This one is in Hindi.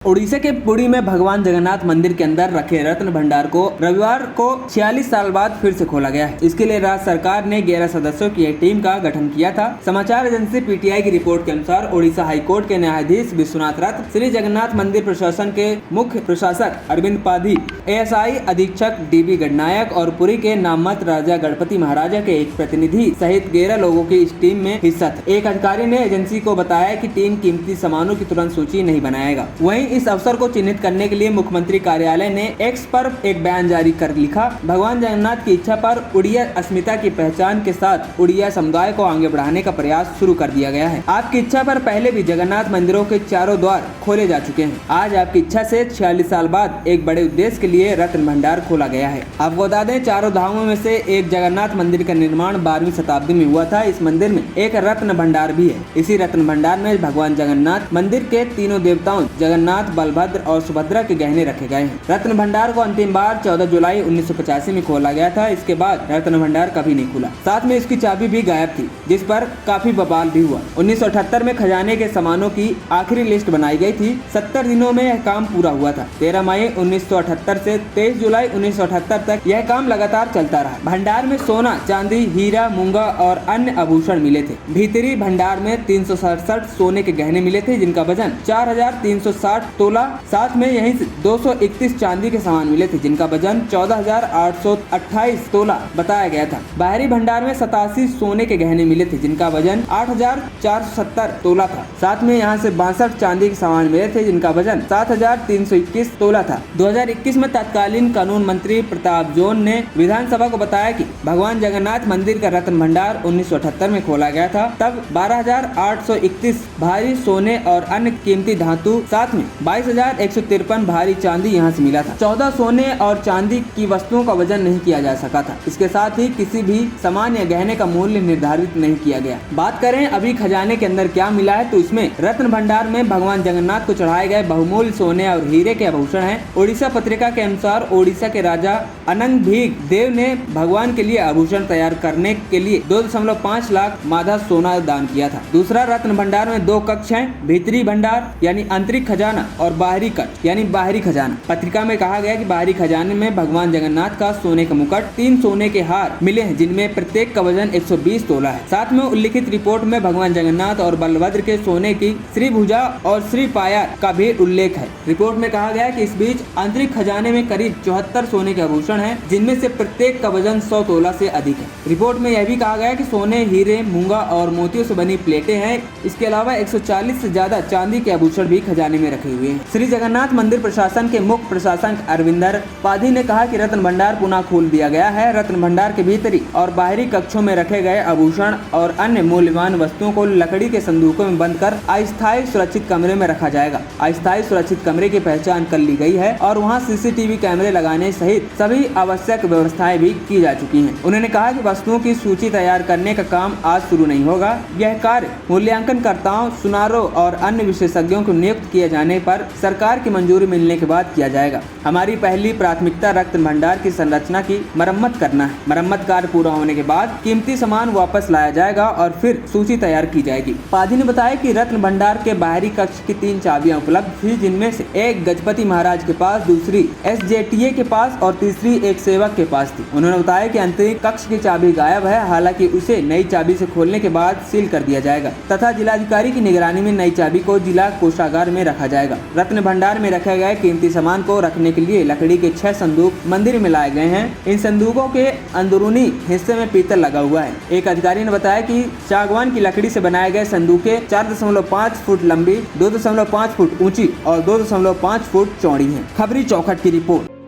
उड़ीसा के पुरी में भगवान जगन्नाथ मंदिर के अंदर रखे रत्न भंडार को रविवार को 46 साल बाद फिर से खोला गया है। इसके लिए राज्य सरकार ने 11 सदस्यों की एक टीम का गठन किया था। समाचार एजेंसी पीटीआई की रिपोर्ट के अनुसार उड़ीसा हाईकोर्ट के न्यायाधीश विश्वनाथ रथ, श्री जगन्नाथ मंदिर प्रशासन के मुख्य प्रशासक अरविंद पाधी, एएसआई अधीक्षक डीबी गणनायक और पुरी के नाममात्र राजा गणपति महाराजा के एक प्रतिनिधि सहित 11 लोगों की इस टीम में हिस्सा था। एक अधिकारी ने एजेंसी को बताया कि टीम कीमती सामानों की तुरंत सूची नहीं बनाएगा। वहीं इस अवसर को चिन्हित करने के लिए मुख्यमंत्री कार्यालय ने एक्स पर एक बयान जारी कर लिखा, भगवान जगन्नाथ की इच्छा पर उड़िया अस्मिता की पहचान के साथ उड़िया समुदाय को आगे बढ़ाने का प्रयास शुरू कर दिया गया है। आपकी इच्छा पर पहले भी जगन्नाथ मंदिरों के चारों द्वार खोले जा चुके हैं। आज आपकी इच्छा से 46 साल बाद एक बड़े उद्देश्य के लिए रत्न भंडार खोला गया है। आपको बता दें, चारों धामों में से एक जगन्नाथ मंदिर का निर्माण 12वीं शताब्दी में हुआ था। इस मंदिर में एक रत्न भंडार भी है। इसी रत्न भंडार में भगवान जगन्नाथ मंदिर के तीनों देवताओं जगन्नाथ, बलभद्र और सुभद्रा के गहने रखे गए हैं। रत्न भंडार को अंतिम बार 14 जुलाई 1985 में खोला गया था। इसके बाद रत्न भंडार कभी नहीं खुला। साथ में इसकी चाबी भी गायब थी, जिस पर काफी बवाल भी हुआ। 1978 में खजाने के सामानों की आखिरी लिस्ट बनाई गई थी। 70 दिनों में यह काम पूरा हुआ था। 13 मई 1978 से 23 जुलाई 1978 तक यह काम लगातार चलता रहा। भंडार में सोना, चांदी, हीरा, मूंगा और अन्य आभूषण मिले थे। भीतरी भंडार में 367 सोने के गहने मिले थे, जिनका वजन 4360 तोला। साथ में यहीं से 231 चांदी के सामान मिले थे, जिनका वजन 14828 तोला बताया गया था। बाहरी भंडार में 87 सोने के गहने मिले थे, जिनका वजन 8470 तोला था। साथ में यहाँ से 62 चांदी के सामान मिले थे, जिनका वजन 7321 तोला था। 2021 में तत्कालीन कानून मंत्री प्रताप जोन ने विधानसभा को बताया कि भगवान जगन्नाथ मंदिर का रत्न भंडार 1978 में खोला गया था। तब 12831 भारी सोने और अन्य कीमती धातु, साथ में 22,153 भारी चांदी यहाँ से मिला था। 14 सोने और चांदी की वस्तुओं का वजन नहीं किया जा सका था। इसके साथ ही किसी भी सामान या गहने का मूल्य निर्धारित नहीं किया गया। बात करें अभी खजाने के अंदर क्या मिला है, तो इसमें रत्न भंडार में भगवान जगन्नाथ को चढ़ाए गए बहुमूल्य सोने और हीरे के आभूषण हैं। ओडिशा पत्रिका के अनुसार ओडिशा के राजा अनंग भीग देव ने भगवान के लिए आभूषण तैयार करने के लिए 2.5 लाख माधा सोना दान किया था। दूसरा, रत्न भंडार में 2 कक्ष हैं, भीतरी भंडार यानी आंतरिक खजाना और बाहरी कक्ष यानी बाहरी खजाना। पत्रिका में कहा गया कि बाहरी खजाने में भगवान जगन्नाथ का सोने का मुकुट, 3 सोने के हार मिले हैं, जिनमें प्रत्येक का वजन 120 तोला है। साथ में उल्लिखित रिपोर्ट में भगवान जगन्नाथ और बलभद्र के सोने की श्री भुजा और श्री पाया का भी उल्लेख है। रिपोर्ट में कहा गया कि इस बीच आंतरिक खजाने में करीब 74 सोने के आभूषण हैं, जिनमें से प्रत्येक का वजन 100 तोला से अधिक है। रिपोर्ट में यह भी कहा गया कि सोने, हीरे, मूंगा और मोतियों से बनी प्लेटें हैं। इसके अलावा 140 से ज्यादा चांदी के आभूषण भी खजाने में रखे हुए हैं। श्री जगन्नाथ मंदिर प्रशासन के मुख्य प्रशासक अरविंदर पाधी ने कहा कि रत्न भंडार पुनः खोल दिया गया है। रत्न भंडार के भीतरी और बाहरी कक्षों में रखे गए आभूषण और अन्य मूल्यवान वस्तुओं को लकड़ी के संदूकों में बंद कर अस्थायी सुरक्षित कमरे में रखा जाएगा। अस्थायी सुरक्षित कमरे की पहचान कर ली गई है और वहां सीसीटीवी कैमरे लगाने सहित सभी आवश्यक व्यवस्थाएं भी की जा चुकी हैं। उन्होंने कहा कि वस्तुओं की सूची तैयार करने का काम आज शुरू नहीं होगा। यह कार्य मूल्यांकनकर्ताओं, सुनारों और अन्य विशेषज्ञों को नियुक्त किए जाने पर सरकार की मंजूरी मिलने के बाद किया जाएगा। हमारी पहली प्राथमिकता रत्न भंडार की संरचना की मरम्मत करना है। मरम्मत कार्य पूरा होने के बाद कीमती सामान वापस लाया जाएगा और फिर सूची तैयार की जाएगी। पाधी ने बताया कि रत्न भंडार के बाहरी कक्ष की 3 चाबियां उपलब्ध थी, जिनमें से एक गजपति महाराज के पास, दूसरी एसजेटीए के पास और तीसरी एक सेवक के पास थी। उन्होंने बताया कि आंतरिक कक्ष की चाबी गायब है, हालांकि उसे नई चाबी से खोलने के बाद सील कर दिया जाएगा तथा जिलाधिकारी की निगरानी में नई चाबी को जिला कोषागार में रखा जाएगा। रत्न भंडार में रखे गए कीमती सामान को रखने के लिए लकड़ी के 6 संदूक मंदिर में लाए गए हैं। इन संदूकों के अंदरूनी हिस्से में पीतल लगा हुआ है। एक अधिकारी ने बताया कि सागवान की लकड़ी से बनाए गए संदूकें 4.5 फुट लंबी, 2.5 फुट ऊंची और 2.5 फुट चौड़ी हैं। खबरी चौखट की रिपोर्ट।